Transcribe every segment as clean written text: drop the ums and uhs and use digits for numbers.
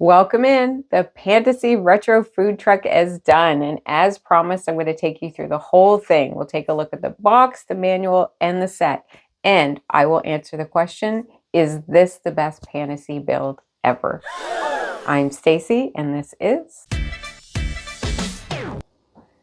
Welcome in. The Pantasy Retro Food Truck is done. And as promised, I'm going to take you through the whole thing. We'll take a look at the box, the manual, and the set. And I will answer the question, is this the best Pantasy build ever? I'm Stacy, and this is...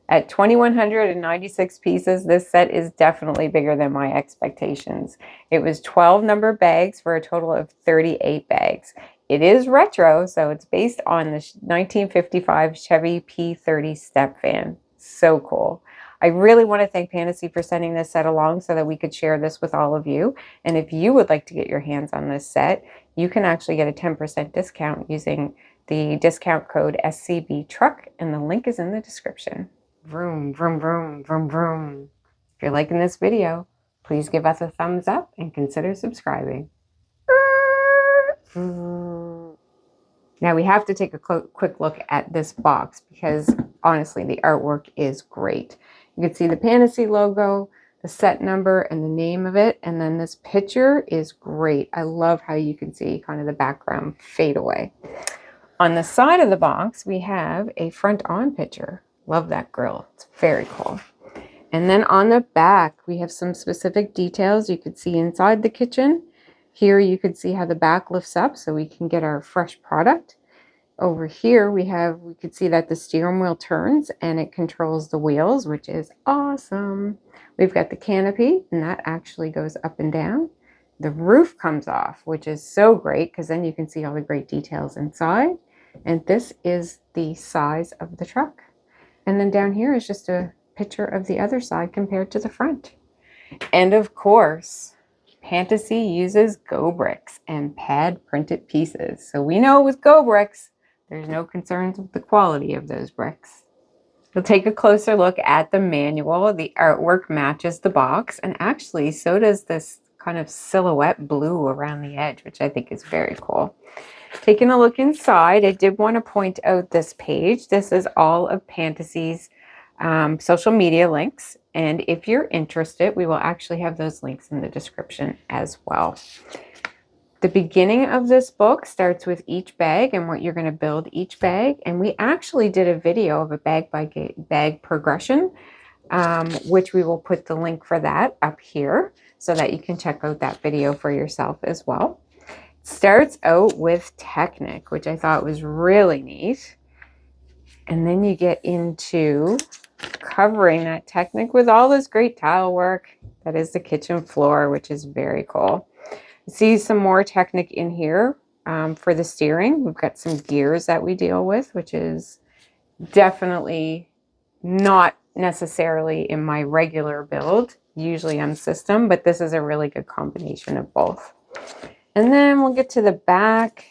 At 2,196 pieces, this set is definitely bigger than my expectations. It was 12 number bags for a total of 38 bags. It is retro, so it's based on the 1955 Chevy P30 step van. So cool. I really want to thank Pantasy for sending this set along so that we could share this with all of you. And if you would like to get your hands on this set, you can actually get a 10% discount using the discount code SCBTruck, and the link is in the description. Vroom, vroom, vroom, vroom, vroom. If you're liking this video, please give us a thumbs up and consider subscribing. Now we have to take a quick look at this box because honestly the artwork is great. You can see the Pantasy logo, the set number, and the name of it, and then this picture is great. I love how you can see kind of the background fade away. On the side of the box we have a front-on picture. Love that grill. It's very cool. And then on the back, we have some specific details you could see inside the kitchen. Here you could see how the back lifts up so we can get our fresh product. Over here we could see that the steering wheel turns and it controls the wheels, which is awesome. We've got the canopy, and that actually goes up and down. The roof comes off, which is so great because then you can see all the great details inside. And this is the size of the truck. And then down here is just a picture of the other side compared to the front. And of course, Pantasy uses gobricks and pad printed pieces. So we know with gobricks, there's no concerns with the quality of those bricks. We'll take a closer look at the manual. The artwork matches the box, and actually so does this kind of silhouette blue around the edge, which I think is very cool. Taking a look inside, I did want to point out this page. This is all of Pantasy's social media links. And if you're interested, we will actually have those links in the description as well. The beginning of this book starts with each bag and what you're going to build each bag. And we actually did a video of a bag by bag progression, which we will put the link for that up here so that you can check out that video for yourself as well. Starts out with Technic, which I thought was really neat. And then you get into covering that Technic with all this great tile work. That is the kitchen floor, which is very cool. You see some more Technic in here for the steering. We've got some gears that we deal with, which is definitely not necessarily in my regular build. Usually I'm system, but this is a really good combination of both. And then we'll get to the back,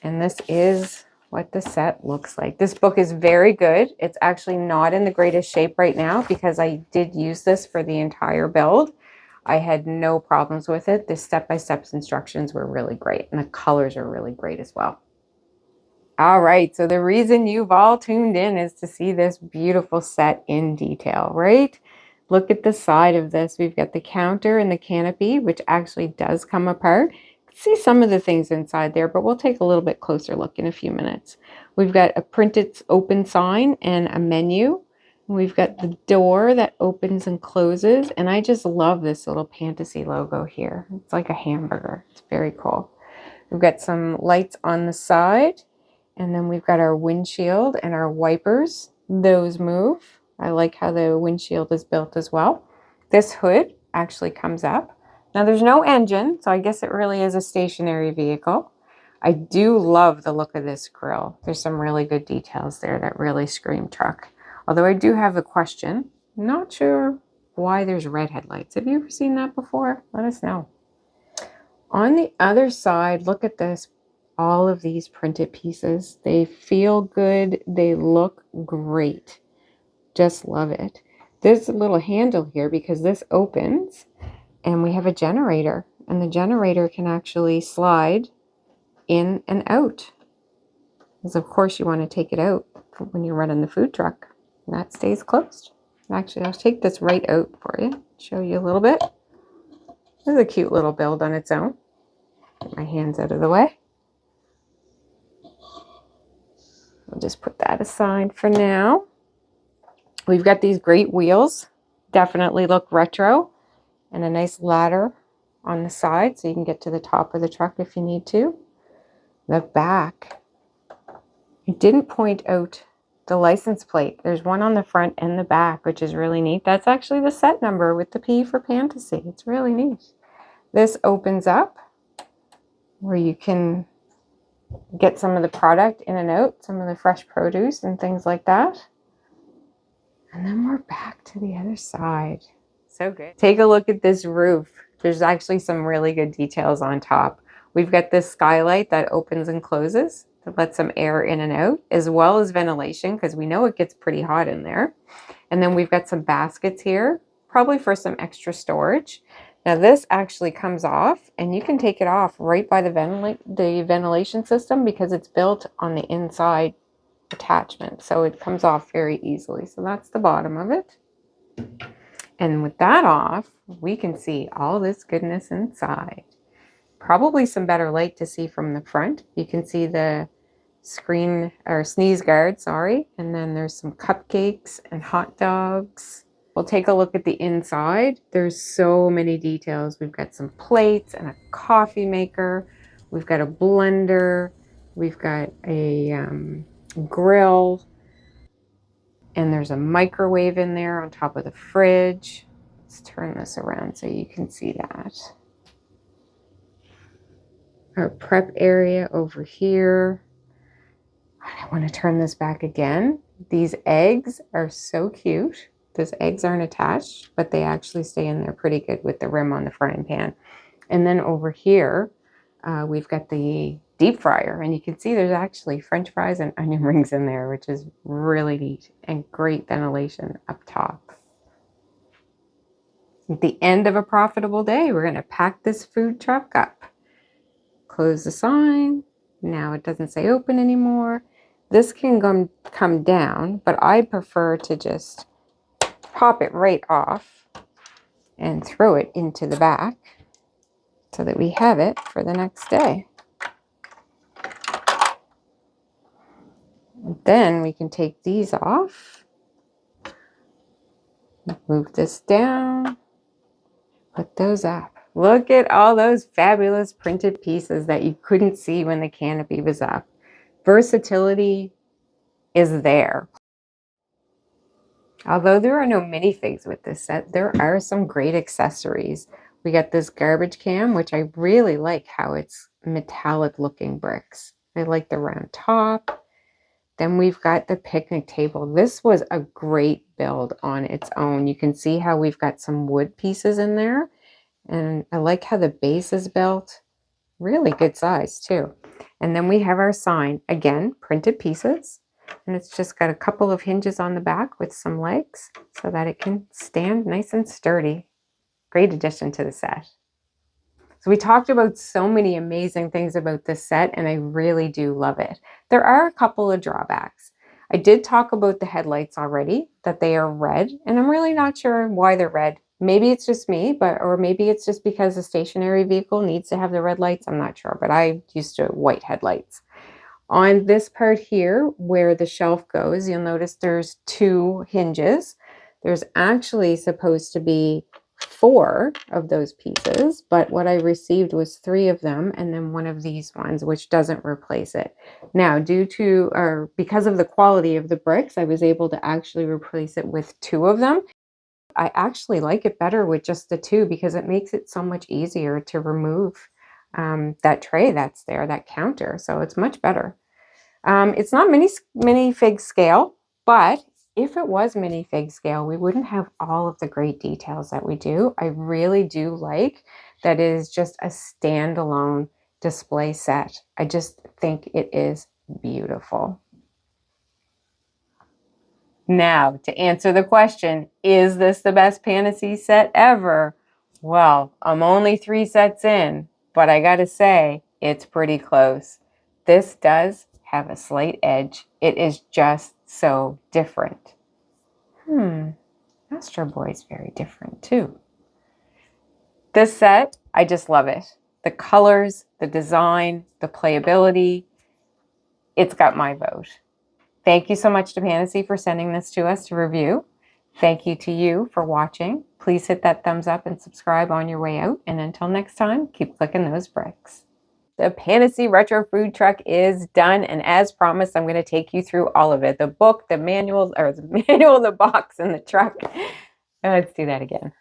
and this is what the set looks like. This book is very good. It's actually not in the greatest shape right now because I did use this for the entire build. I had no problems with it. The step-by-step instructions were really great, and the colors are really great as well. All right, so the reason you've all tuned in is to see this beautiful set in detail, right? Look at the side of this. We've got the counter and the canopy, which actually does come apart. See some of the things inside there, but we'll take a little bit closer look in a few minutes. We've got a printed open sign and a menu. We've got the door that opens and closes, and I just love this little Pantasy logo here. It's like a hamburger. It's very cool. We've got some lights on the side, and then we've got our windshield and our wipers. Those move. I like how the windshield is built as well. This hood actually comes up. Now there's no engine, so I guess it really is a stationary vehicle. I do love the look of this grille. There's some really good details there that really scream truck. Although I do have a question. I'm not sure why there's red headlights. Have you ever seen that before? Let us know. On the other side, look at this. All of these printed pieces. They feel good. They look great. Just love it. There's a little handle here because this opens. And we have a generator, and the generator can actually slide in and out. Because of course you want to take it out when you're running the food truck, and that stays closed. Actually, I'll take this right out for you, show you a little bit. This is a cute little build on its own. Get my hands out of the way. We'll just put that aside for now. We've got these great wheels, definitely look retro, and a nice ladder on the side so you can get to the top of the truck if you need to. The back, it didn't point out the license plate. There's one on the front and the back, which is really neat. That's actually the set number with the P for Pantasy. It's really neat. This opens up where you can get some of the product in and out, some of the fresh produce and things like that. And then we're back to the other side. So good. Take a look at this roof. There's actually some really good details on top. We've got this skylight that opens and closes to let some air in and out, as well as ventilation, because we know it gets pretty hot in there. And then we've got some baskets here, probably for some extra storage. Now this actually comes off, and you can take it off right by the ventilation system because it's built on the inside attachment. So it comes off very easily. So that's the bottom of it. And with that off, we can see all this goodness inside. Probably some better light to see from the front. You can see the screen or sneeze guard, sorry. And then there's some cupcakes and hot dogs. We'll take a look at the inside. There's so many details. We've got some plates and a coffee maker. We've got a blender. We've got a grill. And there's a microwave in there on top of the fridge. Let's turn this around so you can see that. Our prep area over here. I want to turn this back again. These eggs are so cute. Those eggs aren't attached, but they actually stay in there pretty good with the rim on the frying pan. And then over here, we've got the deep fryer, and you can see there's actually French fries and onion rings in there, which is really neat, and great ventilation up top. At the end of a profitable day, we're going to pack this food truck up. Close the sign. Now it doesn't say open anymore. This can come down, but I prefer to just pop it right off and throw it into the back so that we have it for the next day. And then we can take these off, move this down, put those up. Look at all those fabulous printed pieces that you couldn't see when the canopy was up. Versatility is there. Although there are no minifigs with this set, there are some great accessories. We got this garbage can, which I really like how it's metallic looking bricks. I like the round top. Then we've got the picnic table. This was a great build on its own. You can see how we've got some wood pieces in there. And I like how the base is built. Really good size too. And then we have our sign. Again, printed pieces. And it's just got a couple of hinges on the back with some legs so that it can stand nice and sturdy. Great addition to the set. So we talked about so many amazing things about this set, and I really do love it. There are a couple of drawbacks. I did talk about the headlights already, that they are red, and I'm really not sure why they're red. Maybe it's just me, or maybe it's just because a stationary vehicle needs to have the red lights. I'm not sure, but I'm used to white headlights. On this part here where the shelf goes, you'll notice there's 2 hinges. There's actually supposed to be 4 of those pieces, but what I received was 3 of them and then one of these ones, which doesn't replace it. Now, because of the quality of the bricks, I was able to actually replace it with 2 of them. I actually like it better with just the 2 because it makes it so much easier to remove that tray that's there, that counter. So it's much better. It's not minifig scale, but if it was minifig scale, we wouldn't have all of the great details that we do. I really do like that it is just a standalone display set. I just think it is beautiful. Now, to answer the question, is this the best Pantasy set ever? Well, I'm only 3 sets in, but I gotta say, it's pretty close. This does have a slight edge. It is just so different. Astro Boy's very different too. This set, I just love it. The colors, the design, the playability, it's got my vote. Thank you so much to Pantasy for sending this to us to review. Thank you to you for watching. Please hit that thumbs up and subscribe on your way out. And until next time, keep clicking those bricks. The Pantasy Retro Food Truck is done, and as promised, I'm going to take you through all of it. The book, the manual, the box, and the truck. Let's do that again.